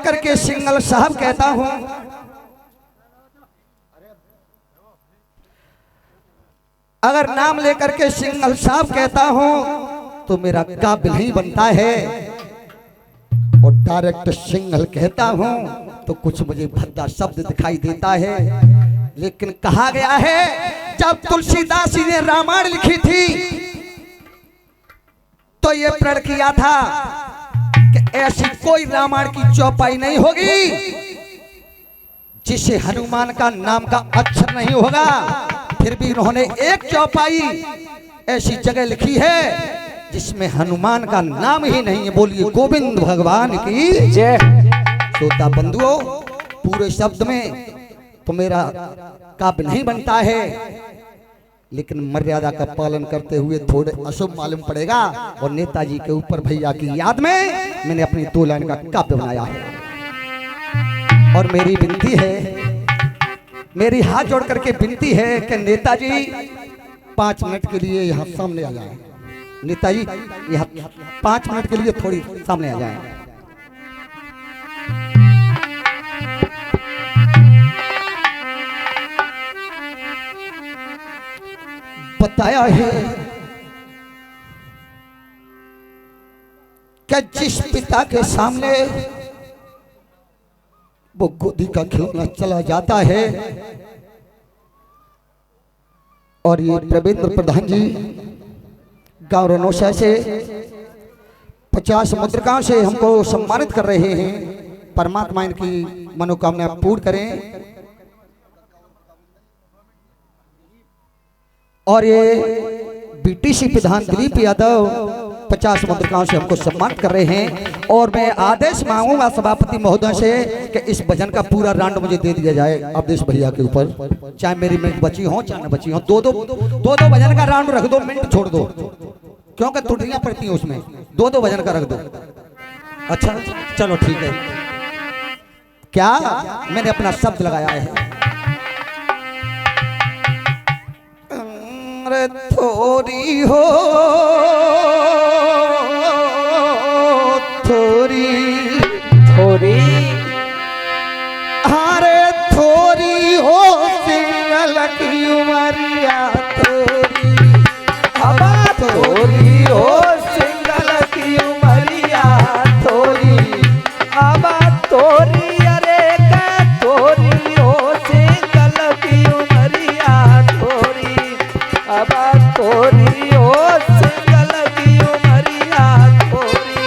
लेकर के सिंगल साहब कहता हूं, अगर नाम लेकर के सिंगल साहब कहता हूं तो मेरा काबिल ही बनता है, और डायरेक्ट सिंगल कहता हूं तो कुछ मुझे भद्दा शब्द दिखाई देता है। लेकिन कहा गया है जब तुलसीदास जी ने रामायण लिखी थी तो ये प्रण किया था कि ऐसी कोई रामायण की चौपाई नहीं होगी जिसे हनुमान का नाम का अक्षर नहीं होगा। फिर भी उन्होंने एक चौपाई ऐसी जगह लिखी है जिसमें हनुमान का नाम ही नहीं है। बोलिए गोविंद भगवान की जय। श्रोता बंधुओं, पूरे शब्द में तो मेरा काबिल नहीं बनता है, लेकिन मर्यादा का पालन करते हुए थोड़े अशुभ मालूम पड़ेगा। और नेताजी के ऊपर भैया की याद में मैंने अपनी 2 लाइन का काव्य बनाया है। और मेरी विनती है, मेरी हाथ जोड़ करके विनती है कि नेताजी 5 मिनट के लिए यहाँ सामने आ जाए। नेताजी यहाँ 5 मिनट के लिए थोड़ी सामने आ जाए। बताया है कि जिस पिता के सामने वो गोदी का खिलौना चला जाता है, और ये प्रवीण प्रधान जी गांव रनौसा से 50 मुद्रिकाओं से हमको सम्मानित कर रहे हैं। परमात्मा इनकी मनोकामना पूर्ण करें। और ये बीटीसी प्रधान दिलीप यादव 50 मुद्रिकाओं से हमको सम्मानित कर रहे हैं। और मैं आदेश मांगूंगा सभापति महोदय से कि इस भजन का पूरा राउंड मुझे दे दिया जाए अवधेश भैया के ऊपर, चाहे मेरी मिनट बची हो चाहे न बची हो। दो भजन का राउंड रख दो, मिनट छोड़ दो, क्योंकि त्रुटियां पड़ती हैं उसमें। 2 भजन का रख दो। अच्छा चलो ठीक है, क्या मैंने अपना शब्द लगाया है। थोड़ी हो थोड़ी अरे थोड़ी हो सिंगल की उमरिया थोड़ी, अब थोड़ी हो सिंगल की उमरिया थोड़ी, अब थोड़ी अरे का थोड़ी हो सिंगल की उमरिया थोड़ी, अब थोड़ी हो सिंगल की उमरिया थोड़ी।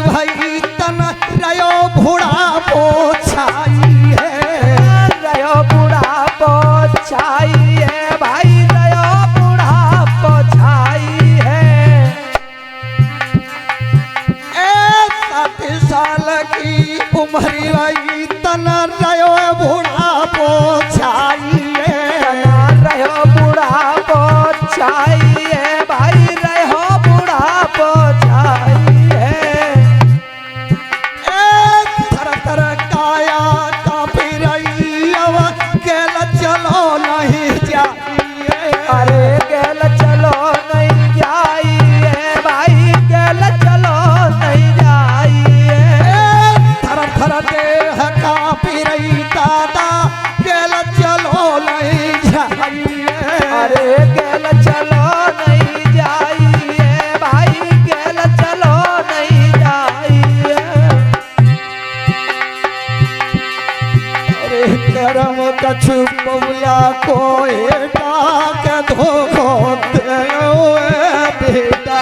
भाई तन रयो बुढ़ापो छाई है, रयो बुढ़ापो छाई है भाई, रयो बुढ़ापो छाई है। 60 साल की उम्र भाई तन रयो बुढ़ापो छाई है, रयो बुढ़ापो छाई है भाई, रयो बुढ़ापो छाई। कछु पौला को डाक धोखो बेटा,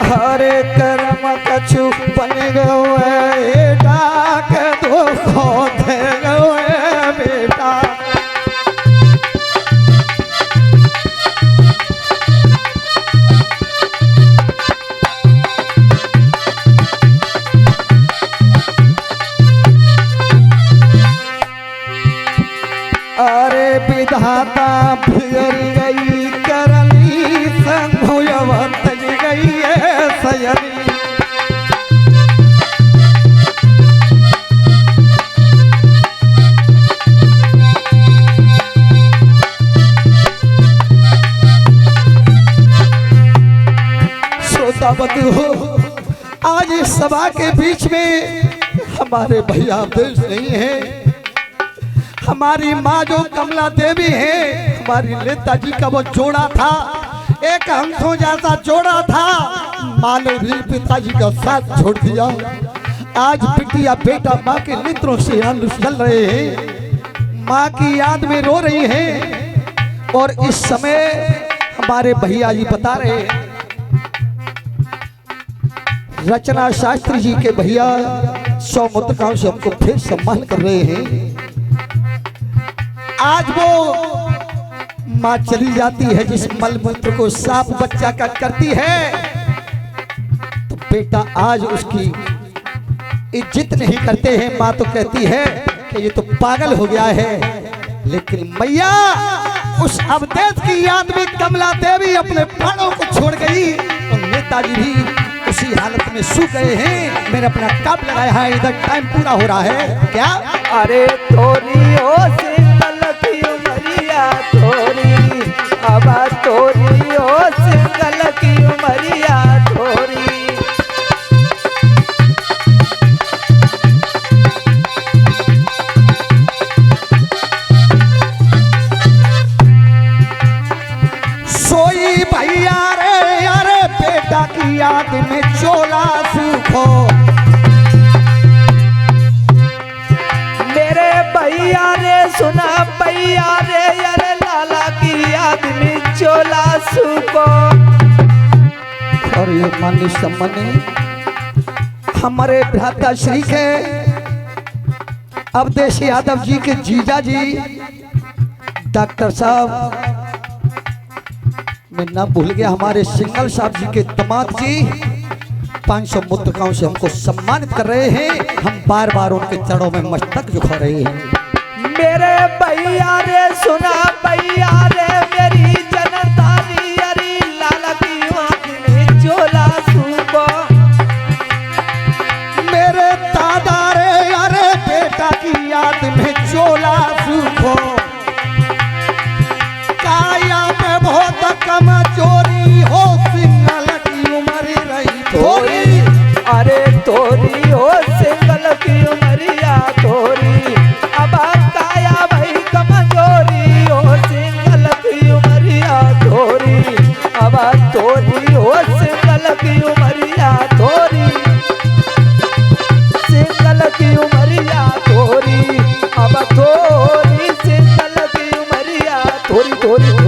हरे कर्म कछु बन गए डाक धोखो दे गए बेटा। बंधु आज इस सभा के बीच में हमारे भैया अवधेश नहीं है, हमारी माँ जो कमला देवी है, हमारी नेताजी का वो जोड़ा था, एक हंसों जैसा जोड़ा था, माँ ने भी पिताजी का साथ छोड़ दिया। आज बिटिया बेटा माँ के नेत्रों से आंसू चल रहे हैं, माँ की याद में रो रही हैं। और इस समय हमारे भैया जी बता रहे हैं, रचना शास्त्री जी के भैया 100 मुद्रिकाओं से हमको फिर सम्मान कर रहे हैं। आज वो माँ चली जाती है जिस मल मूत्र को साफ बच्चा का करती है, तो बेटा आज उसकी इज्जत नहीं करते हैं। माँ तो कहती है कि ये तो पागल हो गया है, लेकिन मैया उस अवधेश की याद में कमला देवी अपने प्राणों को छोड़ गई और नेताजी भी उसी हालत में सो गए हैं। मैंने अपना कप लगाया है, इधर टाइम पूरा हो रहा है क्या? अरे तोरी ओ सिंगल की उमरिया तोरी, अब तोरी ओ सिंगल की उमरिया तोरी। सोई भैया रे अरे बेटा की याद में चोला सूखो, मेरे भैया रे सुना भैया रे अरे लाला की याद में चोला सूखो। और ये माननीय सम्मानी हमारे भ्राता श्री के अवधेश यादव जी के जीजा जी डॉक्टर साहब, मैं नाम भूल गया, हमारे सिंगल साहब जी के दामाद जी 500 मुद्रिकाओं से हमको सम्मानित कर रहे हैं। हम बार बार उनके चरणों में मस्तक झुका रहे हैं। मेरे भैया रे सुना भैया रे मेरी जनता री अरे लाला की आँख में चोला सूखो। मेरे दादा रे अरे बेटा की याद में चोला सूखो, काया पे बहुत कमजोरी हो, सिंगल की उम्र रही थोड़ी। अरे तोरी हो सिंगल की उमरिया तोरी, अब काया भाई कमजोरी हो सिंगल की उमरिया तोरी, अब तोरी हो सिंगल की उमरिया तोरी, सिंगल की उमरिया तोरी, अब तोरी सिंगल की उमरिया तोरी तोरी।